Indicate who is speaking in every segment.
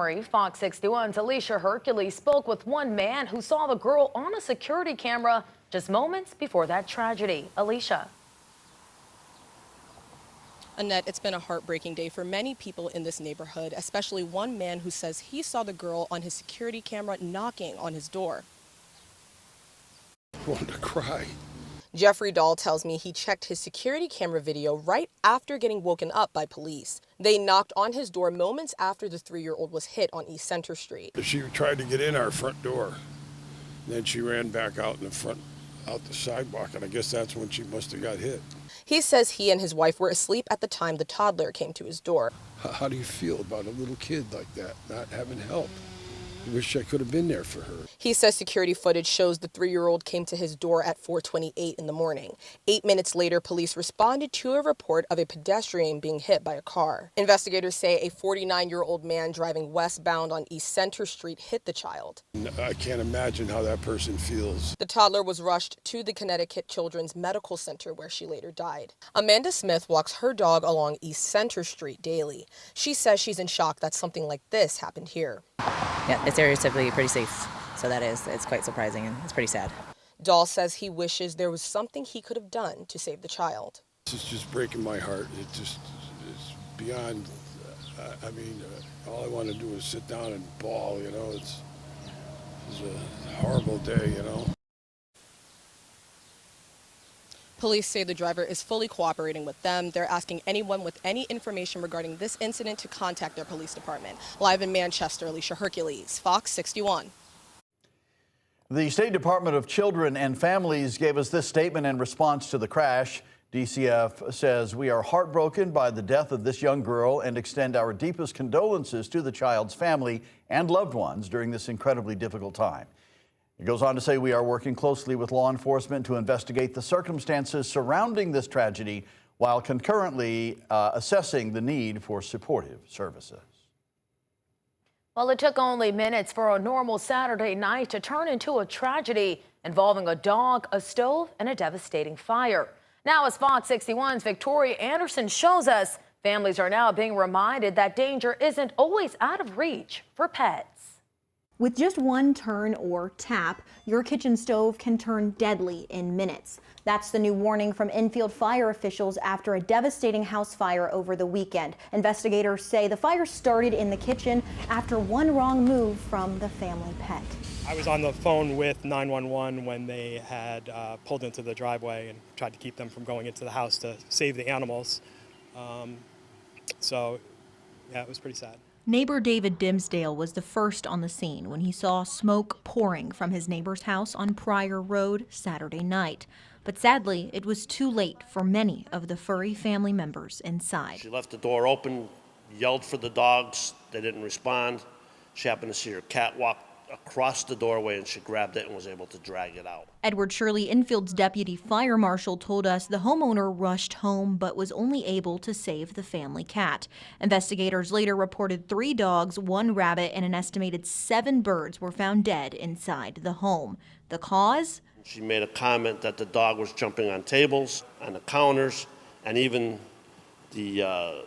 Speaker 1: Fox 61's Alicia Hercules spoke with one man who saw the girl on a security camera just moments before that tragedy. Alicia.
Speaker 2: Annette, it's been a heartbreaking day for many people in this neighborhood, especially one man who says he saw the girl on his security camera knocking on his door.
Speaker 3: I wanted to cry.
Speaker 2: Jeffrey Dahl tells me he checked his security camera video right after getting woken up by police. They knocked on his door moments after the 3-year-old was hit on East Center Street.
Speaker 3: She tried to get in our front door. Then she ran back out in the front, out the sidewalk, and I guess that's when she must have got hit.
Speaker 2: He says he and his wife were asleep at the time the toddler came to his door.
Speaker 3: How do you feel about a little kid like that, not having help? I wish I could have been there for her.
Speaker 2: He says security footage shows the 3-year-old came to his door at 4:28 in the morning. 8 minutes later, police responded to a report of a pedestrian being hit by a car. Investigators say a 49-year-old man driving westbound on East Center Street hit the child.
Speaker 3: I can't imagine how that person feels.
Speaker 2: The toddler was rushed to the Connecticut Children's Medical Center where she later died. Amanda Smith walks her dog along East Center Street daily. She says she's in shock that something like this happened here.
Speaker 4: Yeah, this area is typically pretty safe, so it's quite surprising and it's pretty sad.
Speaker 2: Dahl says he wishes there was something he could have done to save the child.
Speaker 3: It's just breaking my heart. It's beyond, all I want to do is sit down and bawl, you know. It's a horrible day, you know.
Speaker 2: Police say the driver is fully cooperating with them. They're asking anyone with any information regarding this incident to contact their police department. Live in Manchester, Alicia Hercules, Fox 61.
Speaker 5: The State Department of Children and Families gave us this statement in response to the crash. DCF says, "We are heartbroken by the death of this young girl and extend our deepest condolences to the child's family and loved ones during this incredibly difficult time." It goes on to say, "We are working closely with law enforcement to investigate the circumstances surrounding this tragedy while concurrently assessing the need for supportive services."
Speaker 1: Well, it took only minutes for a normal Saturday night to turn into a tragedy involving a dog, a stove, and a devastating fire. Now, as Fox 61's Victoria Anderson shows us, families are now being reminded that danger isn't always out of reach for pets.
Speaker 6: With just one turn or tap, your kitchen stove can turn deadly in minutes. That's the new warning from Enfield fire officials after a devastating house fire over the weekend. Investigators say the fire started in the kitchen after one wrong move from the family pet.
Speaker 7: I was on the phone with 911 when they had pulled into the driveway and tried to keep them from going into the house to save the animals. So, yeah, it was pretty sad.
Speaker 8: Neighbor David Dimsdale was the first on the scene when he saw smoke pouring from his neighbor's house on Pryor Road Saturday night. But sadly, it was too late for many of the furry family members inside.
Speaker 9: She left the door open, yelled for the dogs. They didn't respond. She happened to see her cat walk across the doorway and she grabbed it and was able to drag it out.
Speaker 8: Edward Shirley, Enfield's deputy fire marshal, told us the homeowner rushed home but was only able to save the family cat. Investigators later reported 3 dogs, 1 rabbit, and an estimated 7 birds were found dead inside the home. The cause?
Speaker 9: She made a comment that the dog was jumping on tables, on the counters, and even the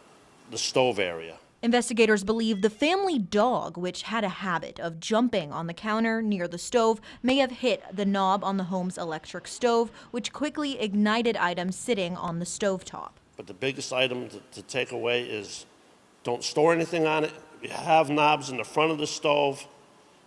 Speaker 9: stove area.
Speaker 8: Investigators believe the family dog, which had a habit of jumping on the counter near the stove, may have hit the knob on the home's electric stove, which quickly ignited items sitting on the stovetop.
Speaker 9: But the biggest item to take away is don't store anything on it. If you have knobs in the front of the stove,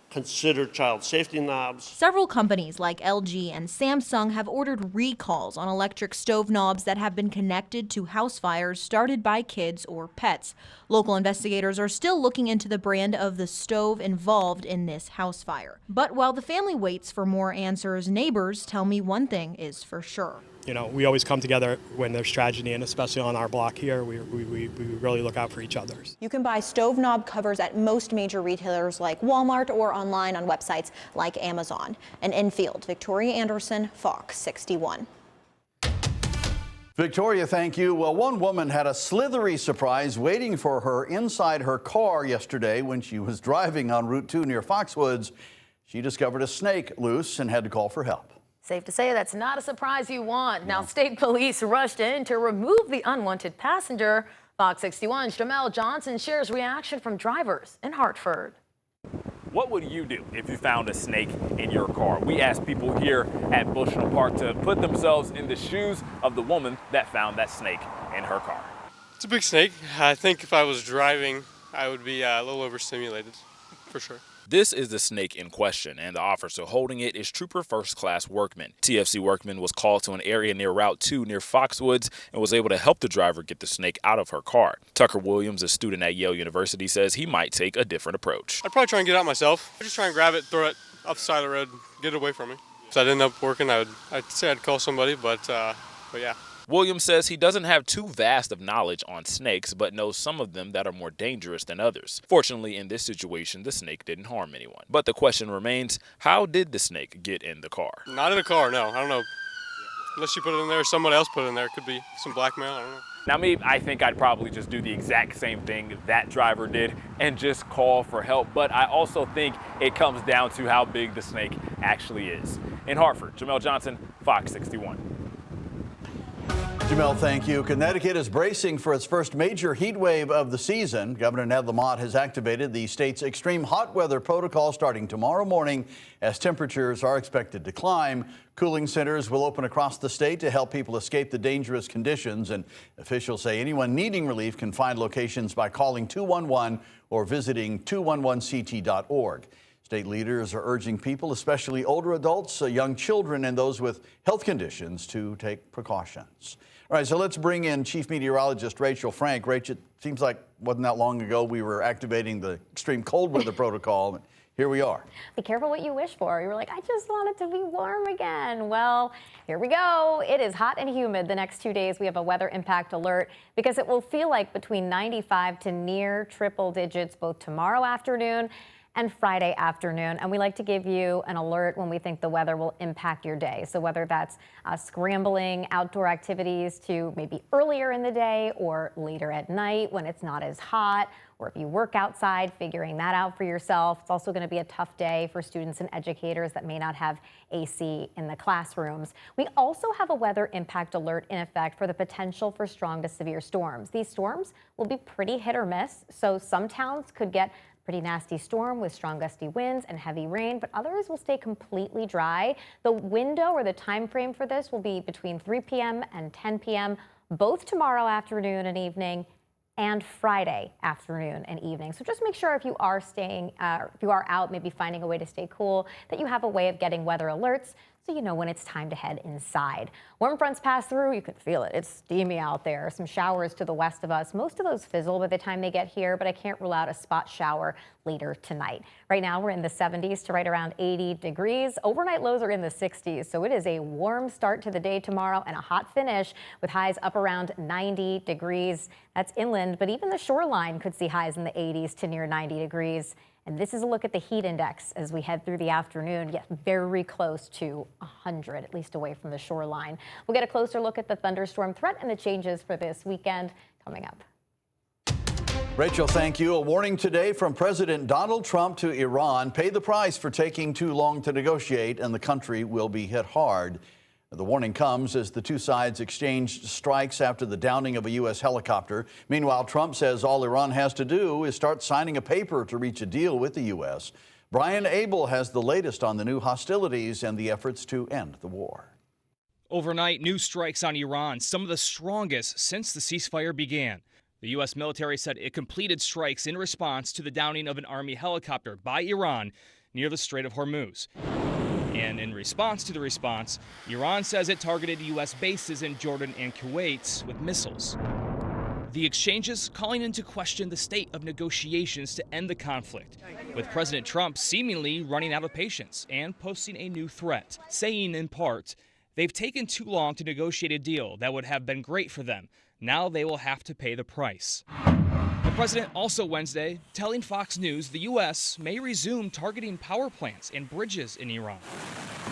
Speaker 9: consider child safety knobs.
Speaker 8: Several companies like LG and Samsung have ordered recalls on electric stove knobs that have been connected to house fires started by kids or pets. Local investigators are still looking into the brand of the stove involved in this house fire. But while the family waits for more answers, neighbors tell me one thing is for sure.
Speaker 7: You know, we always come together when there's tragedy, and especially on our block here, we really look out for each other.
Speaker 6: You can buy stove knob covers at most major retailers like Walmart or online on websites like Amazon. In Enfield, Victoria Anderson, Fox 61.
Speaker 5: Victoria, thank you. Well, one woman had a slithery surprise waiting for her inside her car yesterday when she was driving on Route 2 near Foxwoods. She discovered a snake loose and had to call for help.
Speaker 1: Safe to say that's not a surprise you want. Now, state police rushed in to remove the unwanted passenger. Fox 61's Jamel Johnson shares reaction from drivers in Hartford.
Speaker 10: What would you do if you found a snake in your car? We asked people here at Bushnell Park to put themselves in the shoes of the woman that found that snake in her car.
Speaker 11: It's a big snake. I think if I was driving, I would be a little overstimulated, for sure.
Speaker 10: This is the snake in question, and the officer holding it is Trooper First Class Workman. TFC Workman was called to an area near Route 2 near Foxwoods and was able to help the driver get the snake out of her car. Tucker Williams, a student at Yale University, says he might take a different approach.
Speaker 11: I'd probably try and get it out myself. I'd just try and grab it, throw it up the side of the road, get it away from me. If that ended up working, I'd say I'd call somebody, but yeah.
Speaker 10: Williams says he doesn't have too vast of knowledge on snakes, but knows some of them that are more dangerous than others. Fortunately, in this situation, the snake didn't harm anyone. But the question remains, how did the snake get in the car?
Speaker 11: Not in a car, no. I don't know. Unless you put it in there or someone else put it in there. It could be some blackmail, I don't know.
Speaker 10: Now, me, I think I'd probably just do the exact same thing that driver did and just call for help. But I also think it comes down to how big the snake actually is. In Hartford, Jamel Johnson, Fox 61.
Speaker 5: Jamel, thank you. Connecticut is bracing for its first major heat wave of the season. Governor Ned Lamont has activated the state's extreme hot weather protocol starting tomorrow morning as temperatures are expected to climb. Cooling centers will open across the state to help people escape the dangerous conditions, and officials say anyone needing relief can find locations by calling 211 or visiting 211ct.org. State leaders are urging people, especially older adults, young children, and those with health conditions to take precautions. All right, so let's bring in Chief Meteorologist Rachel Frank. Rachel, it seems like wasn't that long ago we were activating the extreme cold weather protocol. Here we are.
Speaker 12: Be careful what you wish for. You were like, I just want it to be warm again. Well, here we go. It is hot and humid the next 2 days. We have a weather impact alert because it will feel like between 95 to near triple digits both tomorrow afternoon and Friday afternoon. And we like to give you an alert when we think the weather will impact your day. So whether that's scrambling outdoor activities to maybe earlier in the day or later at night when it's not as hot, or if you work outside, figuring that out for yourself. It's also going to be a tough day for students and educators that may not have AC in the classrooms. We also have a weather impact alert in effect for the potential for strong to severe storms. These storms will be pretty hit or miss, so some towns could get pretty nasty storm with strong gusty winds and heavy rain, but others will stay completely dry. The window or the time frame for this will be between 3 p.m. and 10 p.m. both tomorrow afternoon and evening and Friday afternoon and evening. So just make sure if you are if you are out, maybe finding a way to stay cool, that you have a way of getting weather alerts so you know when it's time to head inside. Warm fronts pass through, you can feel it. It's steamy out there. Some showers to the west of us. Most of those fizzle by the time they get here, but I can't rule out a spot shower later tonight. Right now we're in the 70s to right around 80 degrees. Overnight lows are in the 60s, so it is a warm start to the day tomorrow and a hot finish with highs up around 90 degrees. That's inland, but even the shoreline could see highs in the 80s to near 90 degrees. And this is a look at the heat index as we head through the afternoon. Yet very close to 100, at least away from the shoreline. We'll get a closer look at the thunderstorm threat and the changes for this weekend coming up.
Speaker 5: Rachel, thank you. A warning today from President Donald Trump to Iran. Pay the price for taking too long to negotiate, and the country will be hit hard. The warning comes as the two sides exchanged strikes after the downing of a U.S. helicopter. Meanwhile, Trump says all Iran has to do is start signing a paper to reach a deal with the U.S. Brian Abel has the latest on the new hostilities and the efforts to end the war.
Speaker 13: Overnight, new strikes on Iran, some of the strongest since the ceasefire began. The U.S. military said it completed strikes in response to the downing of an Army helicopter by Iran near the Strait of Hormuz. And in response to the response, Iran says it targeted U.S. bases in Jordan and Kuwait with missiles. The exchanges calling into question the state of negotiations to end the conflict, with President Trump seemingly running out of patience and posting a new threat, saying in part, they've taken too long to negotiate a deal that would have been great for them. Now they will have to pay the price. The president also Wednesday telling Fox News the U.S. may resume targeting power plants and bridges in Iran.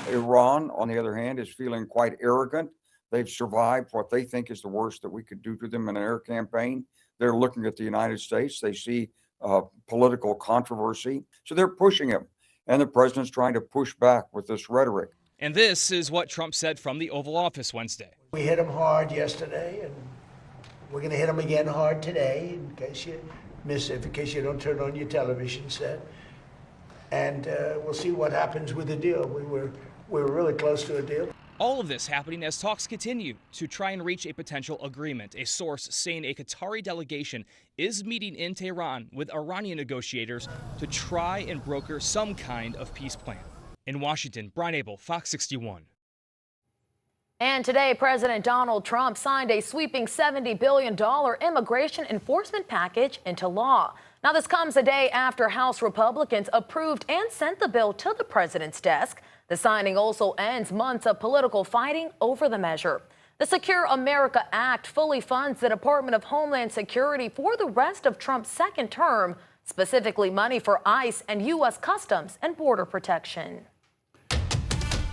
Speaker 14: Iran, on the other hand, is feeling quite arrogant. They've survived what they think is the worst that we could do to them in an air campaign. They're looking at the United States. They see political controversy. So they're pushing him. And the president's trying to push back with this rhetoric.
Speaker 13: And this is what Trump said from the Oval Office Wednesday.
Speaker 15: We hit him hard yesterday, and We're going to hit them again hard today, in case you miss it, in case you don't turn on your television set. And we'll see what happens with the deal. We were really close to a deal.
Speaker 13: All of this happening as talks continue to try and reach a potential agreement. A source saying a Qatari delegation is meeting in Tehran with Iranian negotiators to try and broker some kind of peace plan. In Washington, Brian Abel, Fox 61.
Speaker 1: And today, President Donald Trump signed a sweeping $70 billion immigration enforcement package into law. Now, this comes a day after House Republicans approved and sent the bill to the president's desk. The signing also ends months of political fighting over the measure. The Secure America Act fully funds the Department of Homeland Security for the rest of Trump's second term, specifically money for ICE and U.S. Customs and Border Protection.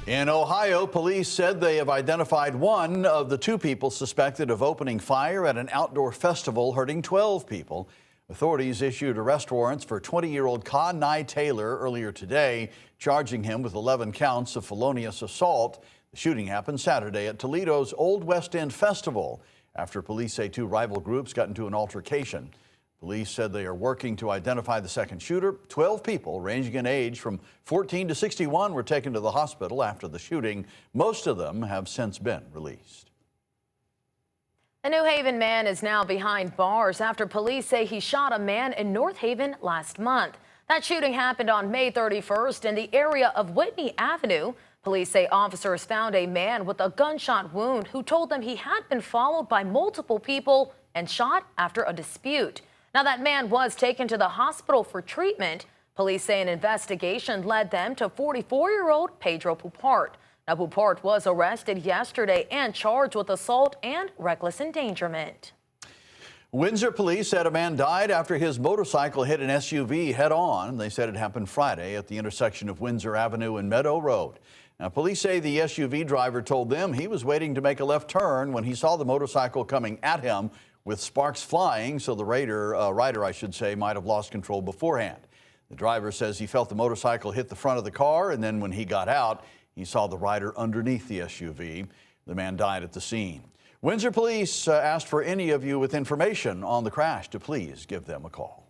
Speaker 5: In Ohio, police said they have identified one of the two people suspected of opening fire at an outdoor festival, hurting 12 people. Authorities issued arrest warrants for 20-year-old Con Nye Taylor earlier today, charging him with 11 counts of felonious assault. The shooting happened Saturday at Toledo's Old West End Festival after police say two rival groups got into an altercation. Police said they are working to identify the second shooter. 12 people ranging in age from 14 to 61 were taken to the hospital after the shooting. Most of them have since been released.
Speaker 1: A New Haven man is now behind bars after police say he shot a man in North Haven last month. That shooting happened on May 31st in the area of Whitney Avenue. Police say officers found a man with a gunshot wound who told them he had been followed by multiple people and shot after a dispute. Now, that man was taken to the hospital for treatment. Police say an investigation led them to 44-year-old Pedro Pupart. Now, Pupart was arrested yesterday and charged with assault and reckless endangerment.
Speaker 5: Windsor police said a man died after his motorcycle hit an SUV head-on. They said it happened Friday at the intersection of Windsor Avenue and Meadow Road. Now, police say the SUV driver told them he was waiting to make a left turn when he saw the motorcycle coming at him with sparks flying, so the rider, might have lost control beforehand. The driver says he felt the motorcycle hit the front of the car, and then when he got out, he saw the rider underneath the SUV. The man died at the scene. Windsor police asked for any of you with information on the crash to please give them a call.